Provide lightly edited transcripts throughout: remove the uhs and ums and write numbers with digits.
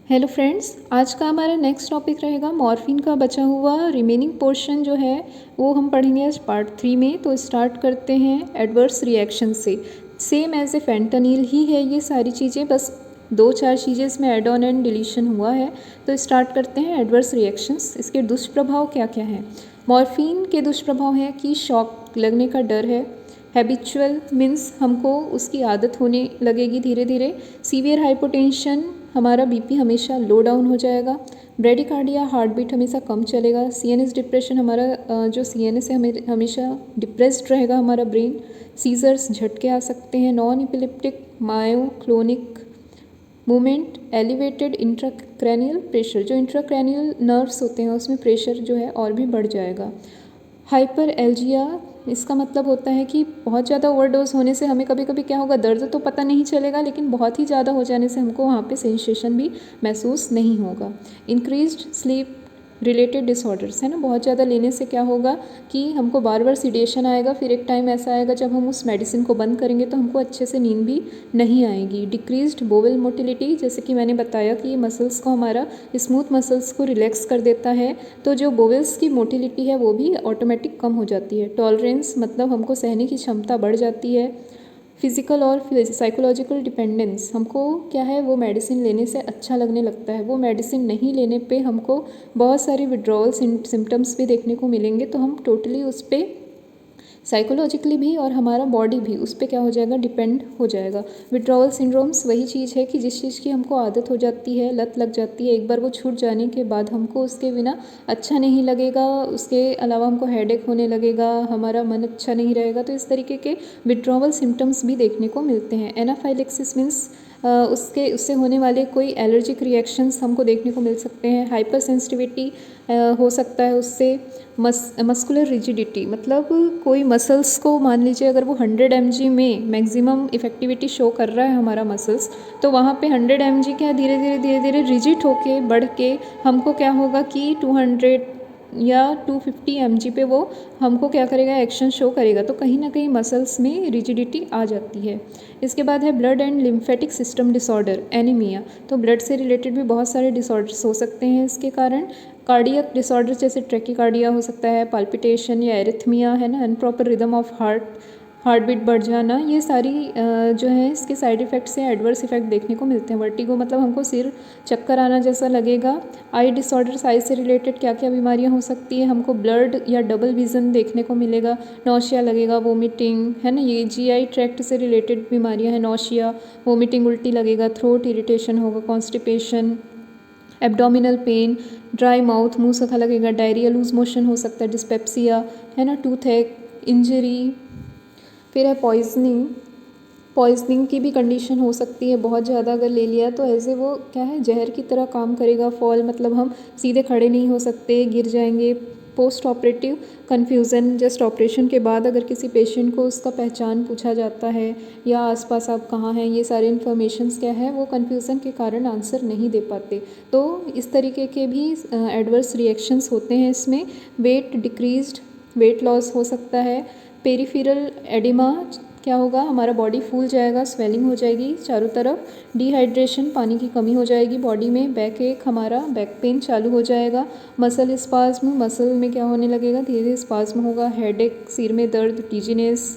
Hello friends, आज का हमारा नेक्स्ट टॉपिक रहेगा मॉर्फिन का बचा हुआ रिमेनिंग पोर्शन जो है वो हम पढ़ेंगे आज पार्ट 3 में। तो स्टार्ट करते हैं एडवर्स रिएक्शन से। सेम एज ए फेंटानिल ही है ये सारी चीज़ें, बस 2-4 चीज़ें इसमें एड ऑन एंड डिलीशन हुआ है। तो स्टार्ट करते हैं एडवर्स रिएक्शंस। इसके दुष्प्रभाव क्या क्या हैं। मॉर्फिन के दुष्प्रभाव हैं कि शॉक लगने का डर है। हैबिचुअल मीन्स हमको उसकी आदत होने लगेगी धीरे धीरे। सीवियर हाइपोटेंशन, हमारा बीपी हमेशा लो डाउन हो जाएगा। ब्रेडिकार्डिया, हार्ट बीट हमेशा कम चलेगा। सीएनएस डिप्रेशन, हमारा जो सीएनएस है हमें हमेशा डिप्रेस्ड रहेगा हमारा ब्रेन। सीजर्स, झटके आ सकते हैं। Non epileptic myoclonic movement. Elevated intracranial pressure, जो इंट्राक्रैनियल नर्व्स होते हैं उसमें प्रेशर जो है और भी बढ़ जाएगा। हाइपर एल्जिया, इसका मतलब होता है कि बहुत ज़्यादा ओवरडोज होने से हमें कभी कभी क्या होगा, दर्द तो पता नहीं चलेगा लेकिन बहुत ही ज़्यादा हो जाने से हमको वहाँ पे सेंसेशन भी महसूस नहीं होगा। इंक्रीज्ड स्लीप रिलेटेड डिसऑर्डर्स है ना, बहुत ज़्यादा लेने से क्या होगा कि हमको बार बार सिडेशन आएगा। फिर एक टाइम ऐसा आएगा जब हम उस मेडिसिन को बंद करेंगे तो हमको अच्छे से नींद भी नहीं आएगी। डिक्रीज्ड बोवल मोटिलिटी, जैसे कि मैंने बताया कि ये मसल्स को, हमारा स्मूथ मसल्स को रिलैक्स कर देता है, तो जो बोवल्स की मोटिलिटी है वो भी ऑटोमेटिक कम हो जाती है। टॉलरेंस, मतलब हमको सहने की क्षमता बढ़ जाती है। फिज़िकल और साइकोलॉजिकल डिपेंडेंस, हमको क्या है वो मेडिसिन लेने से अच्छा लगने लगता है। वो मेडिसिन नहीं लेने पे हमको बहुत सारी विड्रॉवल सिम्टम्स भी देखने को मिलेंगे, तो हम टोटली उस पर साइकोलॉजिकली भी और हमारा बॉडी भी उस पर क्या हो जाएगा, डिपेंड हो जाएगा। विड्रॉवल सिंड्रोम्स वही चीज़ है कि जिस चीज़ की हमको आदत हो जाती है, लत लग जाती है, एक बार वो छूट जाने के बाद हमको उसके बिना अच्छा नहीं लगेगा। उसके अलावा हमको हेडेक होने लगेगा, हमारा मन अच्छा नहीं रहेगा। तो इस तरीके के विड्रॉवल सिम्टम्स भी देखने को मिलते हैं। एनाफाइलेक्सिस मीन्स उससे होने वाले कोई एलर्जिक रिएक्शंस हमको देखने को मिल सकते हैं। हाइपर सेंसिटिविटी हो सकता है उससे। मस्कुलर रिजिडिटी, मतलब कोई मसल्स को मान लीजिए अगर वो 100 mg में मैक्सिमम इफेक्टिविटी शो कर रहा है हमारा मसल्स, तो वहाँ पे 100 mg क्या धीरे धीरे रिजिड होके बढ़ के हमको क्या होगा कि 200 या 250 mg पे वो हमको क्या करेगा, एक्शन शो करेगा। तो कहीं ना कहीं मसल्स में रिजिडिटी आ जाती है। इसके बाद है blood and lymphatic system disorder, anaemia. तो ब्लड से रिलेटेड भी बहुत सारे डिसऑर्डर्स हो सकते हैं इसके कारण। कार्डियक डिसऑर्डर जैसे ट्रैकीकार्डिया हो सकता है, पाल्पिटेशन या एरिथमिया है ना, अनप्रॉपर रिदम ऑफ हार्ट बीट बढ़ जाना, ये सारी जो है इसके साइड इफ़ेक्ट्स या एडवर्स इफेक्ट देखने को मिलते हैं। वर्टिगो, मतलब हमको सिर चक्कर आना जैसा लगेगा। आई डिसऑर्डर्स, आई से रिलेटेड क्या क्या बीमारियां हो सकती है, हमको ब्लड या डबल विज़न देखने को मिलेगा। नौशिया लगेगा, वोमिटिंग है ना, ये जीआई ट्रैक्ट से रिलेटेड बीमारियां हैं। नौशिया, वोमिटिंग, उल्टी लगेगा, थ्रोट इरिटेशन होगा, constipation, abdominal pain, dry mouth, मुंह सूखा लगेगा, डायरिया, लूज मोशन हो सकता है, डिस्पेप्सिया है ना, टूथ इंजरी। फिर है पॉइजनिंग की भी कंडीशन हो सकती है, बहुत ज़्यादा अगर ले लिया तो ऐसे वो क्या है, जहर की तरह काम करेगा। फॉल, मतलब हम सीधे खड़े नहीं हो सकते, गिर जाएंगे। Post operative confusion, just operation के बाद अगर किसी पेशेंट को उसका पहचान पूछा जाता है या आसपास आप कहाँ हैं, ये सारे इन्फॉर्मेशंस क्या है वो कन्फ्यूज़न के कारण आंसर नहीं दे पाते। तो इस तरीके के भी एडवर्स रिएक्शंस होते हैं इसमें। वेट डिक्रीज्ड, वेट लॉस हो सकता है। पेरिफेरल एडिमा, क्या होगा, हमारा बॉडी फूल जाएगा, स्वेलिंग हो जाएगी चारों तरफ। डिहाइड्रेशन, पानी की कमी हो जाएगी बॉडी में। बैक एक, हमारा बैक पेन चालू हो जाएगा। मसल स्पाज्म, मसल में क्या होने लगेगा, धीरे धीरे स्पाज्म होगा। हेडेक, सिर में दर्द, डिजीनेस,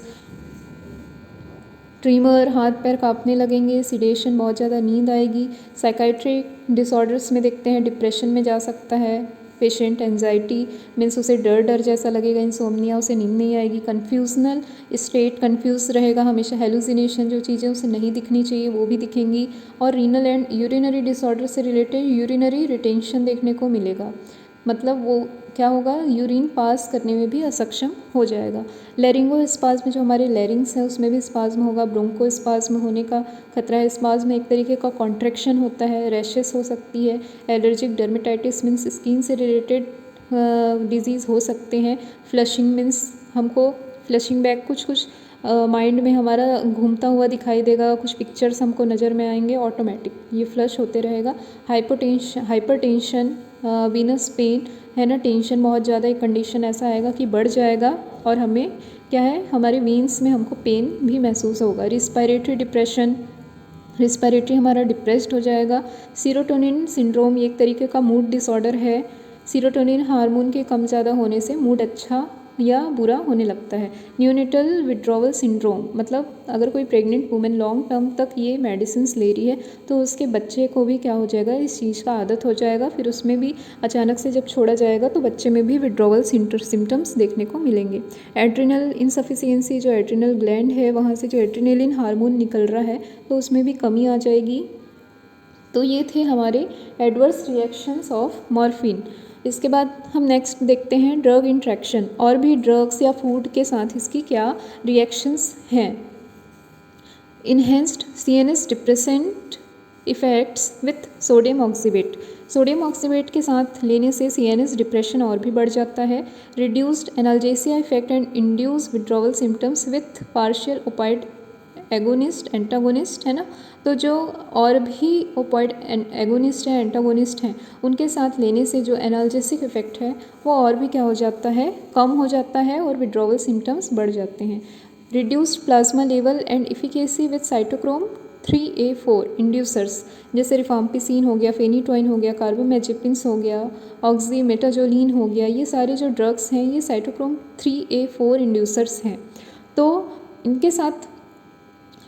ट्रीमर, हाथ पैर कांपने लगेंगे। सिडेशन, बहुत ज़्यादा नींद आएगी। साइकाइट्रिक डिसऑर्डर्स में देखते हैं डिप्रेशन में जा सकता है पेशेंट। एंजाइटी मीन्स उसे डर डर जैसा लगेगा। इंसोम्निया, उसे नींद नहीं आएगी। कन्फ्यूजनल स्टेट, कन्फ्यूज रहेगा हमेशा। हेलुसिनेशन, जो चीज़ें उसे नहीं दिखनी चाहिए वो भी दिखेंगी। और रीनल एंड यूरिनरी डिसऑर्डर से रिलेटेड यूरिनरी रिटेंशन देखने को मिलेगा, मतलब वो क्या होगा, यूरिन पास करने में भी असक्षम हो जाएगा। लेरिंगो स्पाज्म, जो हमारे लेरिंग्स हैं उसमें भी स्पाज्म होगा। ब्रोंको स्पाज्म होने का खतरा है। स्पाज्म एक तरीके का कॉन्ट्रैक्शन होता है। रैशेस हो सकती है। एलर्जिक डर्मेटाइटिस मीन्स स्किन से रिलेटेड डिजीज़ हो सकते हैं। फ्लशिंग मीन्स हमको फ्लशिंग बैक, कुछ माइंड में हमारा घूमता हुआ दिखाई देगा, कुछ पिक्चर्स हमको नज़र में आएंगे, ऑटोमेटिक ये फ्लश होते रहेगा। हाइपरटेंशन, वीनस पेन है ना, टेंशन बहुत ज़्यादा, एक कंडीशन ऐसा आएगा कि बढ़ जाएगा और हमें क्या है, हमारे वीन्स में हमको पेन भी महसूस होगा। रिस्पायरेटरी डिप्रेशन, रिस्पिरेटरी हमारा डिप्रेस्ड हो जाएगा। सीरोटोनिन सिंड्रोम ये एक तरीके का मूड डिसऑर्डर है। सीरोटोनिन हार्मोन के कम ज़्यादा होने से मूड अच्छा या बुरा होने लगता है। न्यूनेटल विड्रॉवल सिंड्रोम मतलब अगर कोई प्रेग्नेंट वुमेन लॉन्ग टर्म तक ये मेडिसिन्स ले रही है तो उसके बच्चे को भी क्या हो जाएगा, इस चीज़ का आदत हो जाएगा, फिर उसमें भी अचानक से जब छोड़ा जाएगा तो बच्चे में भी विड्रॉवल सिम्टम्स देखने को मिलेंगे। एड्रिनल इनसफिशियंसी, जो एड्रिनल ग्लैंड है वहाँ से जो एड्रिनलिन हार्मोन निकल रहा है तो उसमें भी कमी आ जाएगी। तो ये थे हमारे एडवर्स रिएक्शंस ऑफ मॉर्फिन। इसके बाद हम नेक्स्ट देखते हैं ड्रग इंट्रैक्शन, और भी ड्रग्स या फूड के साथ इसकी क्या रिएक्शंस हैं। Enhanced CNS depressant effects with sodium oxybate. Sodium oxybate के साथ लेने से CNS डिप्रेशन और भी बढ़ जाता है। Reduced analgesia effect and induce withdrawal symptoms with partial opioid agonist antagonist, है ना। तो जो और भी ओपाइड एगोनिस्ट है, एंटागोनिस्ट हैं, उनके साथ लेने से जो एनाल्जेसिक इफेक्ट है वो और भी क्या हो जाता है, कम हो जाता है और विड्रॉवल सिम्टम्स बढ़ जाते हैं। Reduced plasma level and efficacy with cytochrome 3A4 inducers, जैसे रिफाम्पिसिन हो गया, फेनिटोइन हो गया, कार्बामेजेपिन्स हो गया, ऑक्सीमेटाजोलिन हो गया, ये सारे जो ड्रग्स हैं ये साइटोक्रोम 3A4 इंड्यूसर्स हैं। तो इनके साथ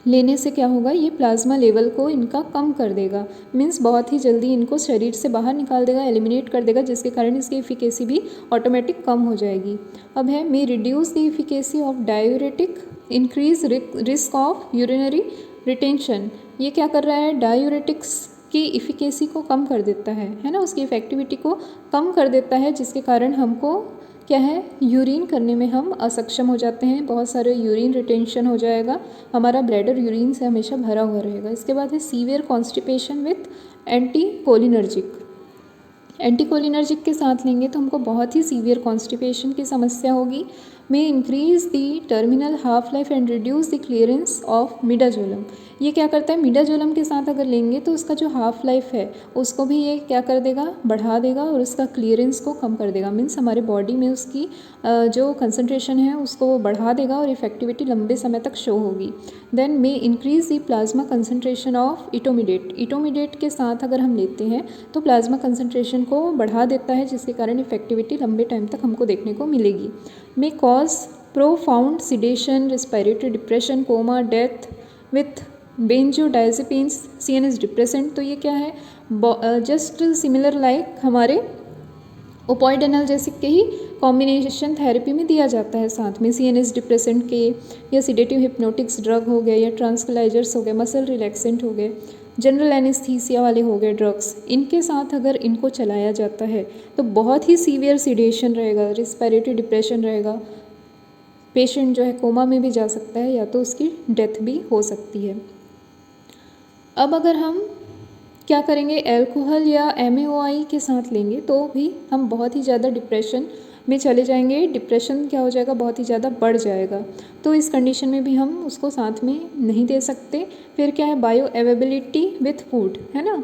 लेने से क्या होगा, ये प्लाज्मा लेवल को इनका कम कर देगा, मीन्स बहुत ही जल्दी इनको शरीर से बाहर निकाल देगा, एलिमिनेट कर देगा, जिसके कारण इसकी इफिकेसी भी ऑटोमेटिक कम हो जाएगी। अब है मे reduce the efficacy of diuretic, increase risk of urinary retention. ये क्या कर रहा है, डायूरेटिक्स की इफिकेसी को कम कर देता है ना, उसकी इफेक्टिविटी को कम कर देता है, जिसके कारण हमको क्या है, यूरिन करने में हम असक्षम हो जाते हैं, बहुत सारे यूरिन रिटेंशन हो जाएगा, हमारा ब्लैडर यूरिन से हमेशा भरा हुआ रहेगा। इसके बाद है severe constipation with anticholinergic. Anticholinergic के साथ लेंगे तो हमको बहुत ही सीवियर कॉन्स्टिपेशन की समस्या होगी। मे increase the terminal half life and reduce the clearance of midazolam. ये क्या करता है, मिडाजोलम के साथ अगर लेंगे तो उसका जो हाफ लाइफ है उसको भी ये क्या कर देगा, बढ़ा देगा और उसका क्लियरेंस को कम कर देगा, मीन्स हमारे बॉडी में उसकी जो कंसंट्रेशन है उसको वो बढ़ा देगा और इफेक्टिविटी लंबे समय तक शो होगी। Then may increase the plasma concentration of etomidate. Etomidate के साथ अगर हम लेते हैं तो प्लाज्मा कंसंट्रेशन को बढ़ा देता है, जिसके कारण इफेक्टिविटी लंबे टाइम तक हमको देखने को मिलेगी। May cause profound sedation, respiratory depression, coma, death with benzodiazepines, CNS depressant. तो ये क्या है, जस्ट सिमिलर लाइक हमारे ओपॉइड एनाल्जेसिक के ही कॉम्बिनेशन थेरेपी में दिया जाता है साथ में, CNS डिप्रेसेंट के या सिडेटिव हिप्नोटिक्स ड्रग हो गए या ट्रांसक्लाइजर्स हो गए, मसल रिलैक्सेंट हो गए, जनरल एनेस्थीसिया वाले हो गए ड्रग्स, इनके साथ अगर इनको चलाया जाता है तो बहुत ही सीवियर सिडेशन रहेगा, रिस्पिरेटरी डिप्रेशन रहेगा, पेशेंट जो है कोमा में भी जा सकता है या तो उसकी डेथ भी हो सकती है। अब अगर हम क्या करेंगे, अल्कोहल या MAOI के साथ लेंगे तो भी हम बहुत ही ज़्यादा डिप्रेशन में चले जाएंगे, डिप्रेशन क्या हो जाएगा, बहुत ही ज़्यादा बढ़ जाएगा। तो इस कंडीशन में भी हम उसको साथ में नहीं दे सकते। फिर क्या है, बायो अवेबिलिटी विथ फूड, है ना,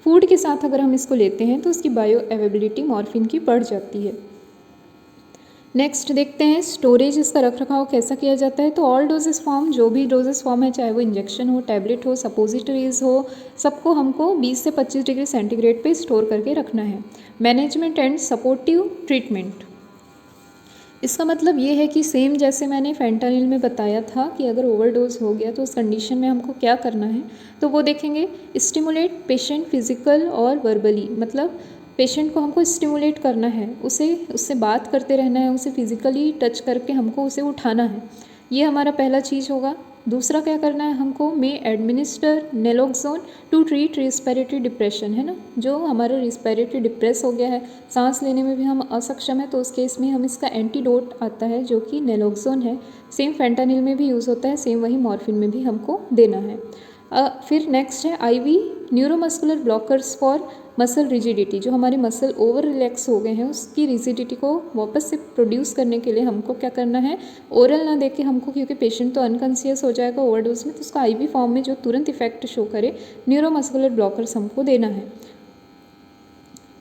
फूड के साथ अगर हम इसको लेते हैं तो उसकी बायो अवेबिलिटी मॉर्फिन की बढ़ जाती है। नेक्स्ट देखते हैं स्टोरेज, इसका रख रखाव कैसा किया जाता है। तो ऑल डोजेस फॉर्म, जो भी डोजेस फॉर्म है, चाहे वो इंजेक्शन हो, टैबलेट हो, सपोजिटरीज हो, सबको हमको 20 से 25 डिग्री सेंटीग्रेड पे स्टोर करके रखना है। मैनेजमेंट एंड सपोर्टिव ट्रीटमेंट, इसका मतलब ये है कि सेम जैसे मैंने फेंटानिल में बताया था कि अगर ओवरडोज हो गया तो उस कंडीशन में हमको क्या करना है, तो वो देखेंगे। स्टिमुलेट पेशेंट फिजिकल और वर्बली, मतलब पेशेंट को हमको स्टिमुलेट करना है, उससे बात करते रहना है, उसे फिजिकली टच करके हमको उसे उठाना है, ये हमारा पहला चीज़ होगा। दूसरा क्या करना है हमको, may administer naloxone to treat respiratory depression, है ना, जो हमारा रिस्पिरेटरी डिप्रेस हो गया है, सांस लेने में भी हम असक्षम है, तो उस केस में हम इसका एंटीडोट आता है जो कि नेलोक्सोन है। सेम फेंटानिल में भी यूज़ होता है, सेम वही मॉर्फिन में भी हमको देना है। फिर नेक्स्ट है IV neuromuscular blockers for muscle rigidity, जो हमारे मसल ओवर रिलैक्स हो गए हैं उसकी रिजिडिटी को वापस से प्रोड्यूस करने के लिए हमको क्या करना है, ओरल ना देके हमको, क्योंकि पेशेंट तो अनकॉन्शियस हो जाएगा ओवरडोज में, तो उसका IV फॉर्म में जो तुरंत इफेक्ट शो करे न्यूरोमस्कुलर ब्लॉकर्स हमको देना है।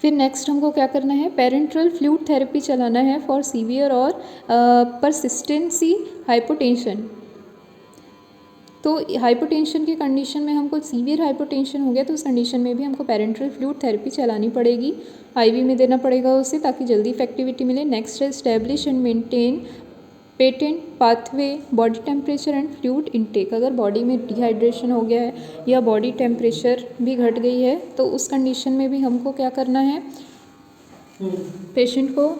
फिर नेक्स्ट हमको क्या करना है, पेरेंट्रल फ्लूइड थेरेपी चलाना है फॉर सीवियर और परसिस्टेंसी हाइपोटेंशन। तो हाइपोटेंशन की कंडीशन में हमको सीवियर हाइपोटेंशन हो गया तो उस कंडीशन में भी हमको पेरेंटल फ्लूइड थेरेपी चलानी पड़ेगी, आईवी में देना पड़ेगा उसे ताकि जल्दी इफेक्टिविटी मिले। नेक्स्ट है establish and maintain patent pathway body temperature and fluid intake. अगर बॉडी में डिहाइड्रेशन हो गया है या बॉडी टेम्परेचर भी घट गई है तो उस कंडीशन में भी हमको क्या करना है, पेशेंट को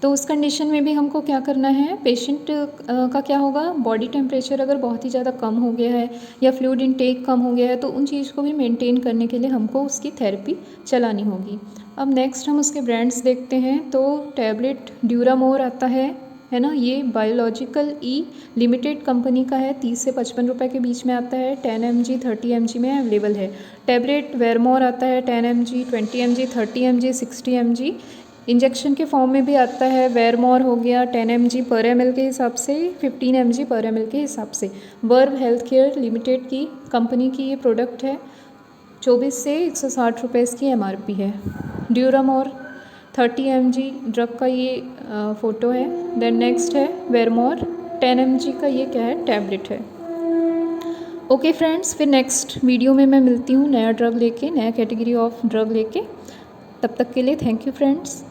तो उस कंडीशन में भी हमको क्या करना है, पेशेंट का क्या होगा, बॉडी टेम्परेचर अगर बहुत ही ज़्यादा कम हो गया है या फ्लूइड इनटेक कम हो गया है तो उन चीज़ को भी मेंटेन करने के लिए हमको उसकी थेरेपी चलानी होगी। अब नेक्स्ट हम उसके ब्रांड्स देखते हैं। तो टैबलेट ड्यूरामोर आता है ना, ये बायोलॉजिकल ई लिमिटेड कंपनी का है, 30 से 55 रुपये के बीच में आता है, 10 mg 30 mg में अवेलेबल है। टैबलेट वेरमोर आता है 10 mg 20 mg 30 mg 60 mg injection के फॉर्म में भी आता है। वेरमोर हो गया 10 mg पर ml के हिसाब से, 15 mg पर ml के हिसाब से। वर्ब हेल्थ केयर लिमिटेड की कंपनी की ये प्रोडक्ट है, 24 से 160 रुपये इसकी MRP है। ड्यूरामोर 30 mg ड्रग का ये फ़ोटो है। देन नेक्स्ट है वेरमोर 10 mg का, ये क्या है, टैबलेट है। ओके फ्रेंड्स, फिर नेक्स्ट वीडियो में मैं मिलती हूँ नया ड्रग लेके, नया कैटेगरी ऑफ ड्रग लेके। तब तक के लिए थैंक यू फ्रेंड्स।